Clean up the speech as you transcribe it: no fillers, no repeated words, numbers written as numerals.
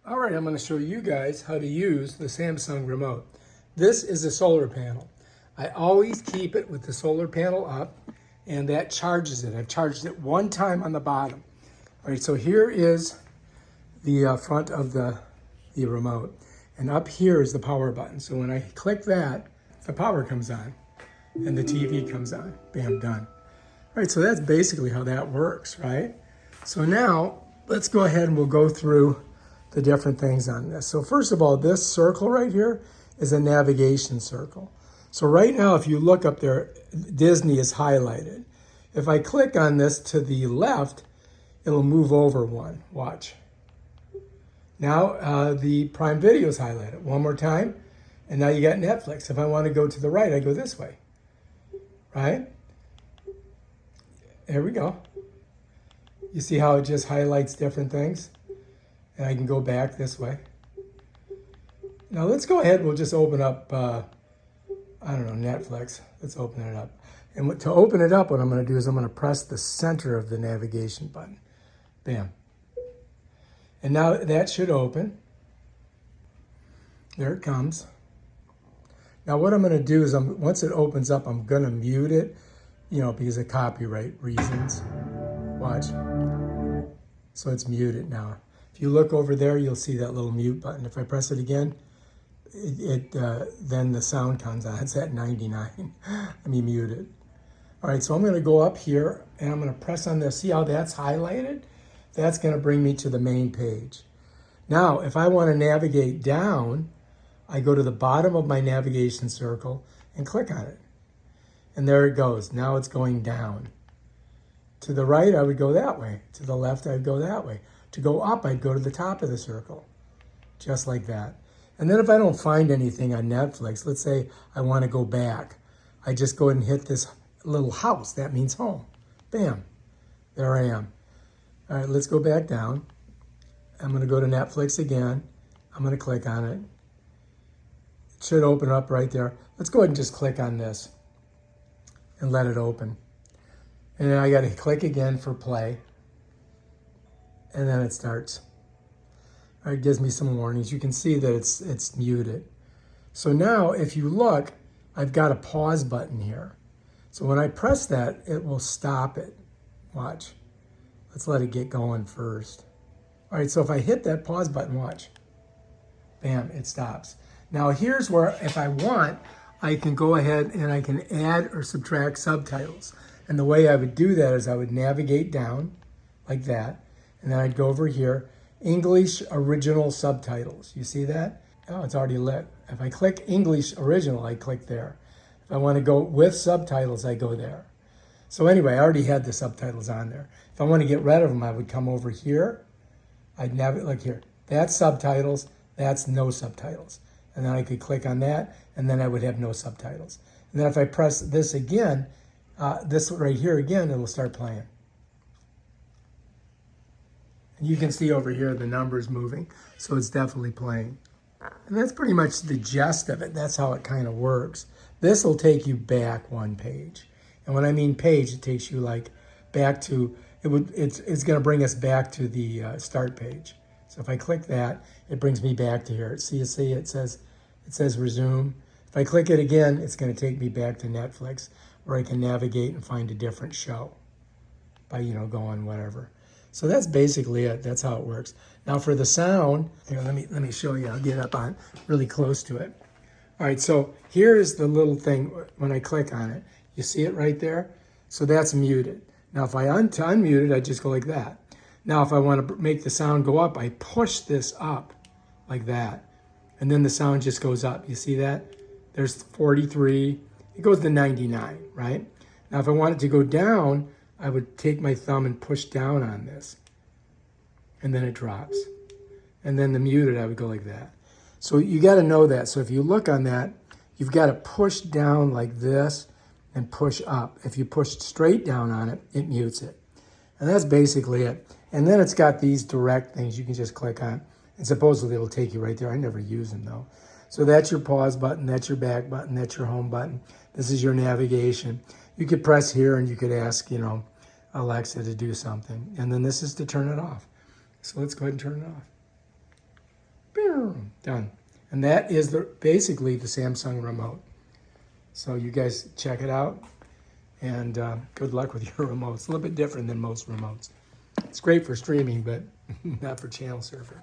All right, I'm going to show you guys how to use the Samsung remote. This is a solar panel. I always keep it with the solar panel up, and that charges it. I've charged it one time on the bottom. All right, so here is the front of the remote, and up here is the power button. So when I click that, the power comes on, and the TV comes on. Bam, done. All right, so that's basically how that works, right? So now, let's go ahead and we'll go through the different things on this. So first of all, this circle right here is a navigation circle. So right now, if you look up there, Disney is highlighted. If I click on this to the left, it'll move over one. Watch. Now the Prime Video is highlighted. One more time, and now you got Netflix. If I want to go to the right, I go this way, right? There we go. You see how it just highlights different things? And I can go back this way. Now let's go ahead, we'll just open up, I don't know, Netflix. Let's open it up. And to open it up, what I'm gonna do is I'm gonna press the center of the navigation button. Bam. And now that should open. There it comes. Now what I'm gonna do is, once it opens up, I'm gonna mute it, because of copyright reasons. Watch. So it's muted now. If you look over there, you'll see that little mute button. If I press it again, then the sound comes on. It's at 99. Let me mute it. All right, so I'm gonna go up here and I'm gonna press on this. See how that's highlighted? That's gonna bring me to the main page. Now, if I wanna navigate down, I go to the bottom of my navigation circle and click on it. And there it goes. Now it's going down. To the right, I would go that way. To the left, I'd go that way. To go up, I'd go to the top of the circle, just like that. And then if I don't find anything on Netflix, let's say I want to go back, I just go ahead and hit this little house. That means home. Bam, there I am. All right, let's go back down. I'm going to go to Netflix again. I'm going to click on it. It should open up right there. Let's go ahead and just click on this and let it open. And then I got to click again for play. And then it starts. All right, it gives me some warnings. You can see that it's muted. So now if you look, I've got a pause button here. So when I press that, it will stop it. Watch. Let's let it get going first. All right, so if I hit that pause button, watch. Bam, it stops. Now here's where, if I want, I can go ahead and I can add or subtract subtitles. And the way I would do that is I would navigate down like that. And then I'd go over here, English original subtitles. You see that? Oh, it's already lit. If I click English original, I click there. If I want to go with subtitles, I go there. So anyway, I already had the subtitles on there. If I want to get rid of them, I would come over here. I'd navigate like here. That's subtitles, that's no subtitles. And then I could click on that, and then I would have no subtitles. And then if I press this again, this right here again, it'll start playing. And you can see over here the numbers moving, so it's definitely playing. And that's pretty much the gist of it. That's how it kind of works. This will take you back one page. And when I mean page, it takes you like back to, it's going to bring us back to the start page. So if I click that, it brings me back to here. See, it says resume. If I click it again, it's going to take me back to Netflix, where I can navigate and find a different show by, going whatever. So that's basically it. That's how it works. Now for the sound, here, let me show you. I'll get up on really close to it. All right, so here's the little thing when I click on it. You see it right there? So that's muted. Now if I unmute it, I just go like that. Now if I want to make the sound go up, I push this up like that. And then the sound just goes up. You see that? There's 43. It goes to 99, right? Now if I want it to go down, I would take my thumb and push down on this. And then it drops. And then the muted, I would go like that. So you got to know that. So if you look on that, you've got to push down like this and push up. If you push straight down on it, it mutes it. And that's basically it. And then it's got these direct things you can just click on. And supposedly it'll take you right there. I never use them though. So that's your pause button, that's your back button, that's your home button. This is your navigation. You could press here and you could ask, Alexa to do something. And then this is to turn it off. So let's go ahead and turn it off. Done. And that is basically the Samsung remote. So you guys check it out, and good luck with your remote. It's a little bit different than most remotes. It's great for streaming, but not for channel surfing.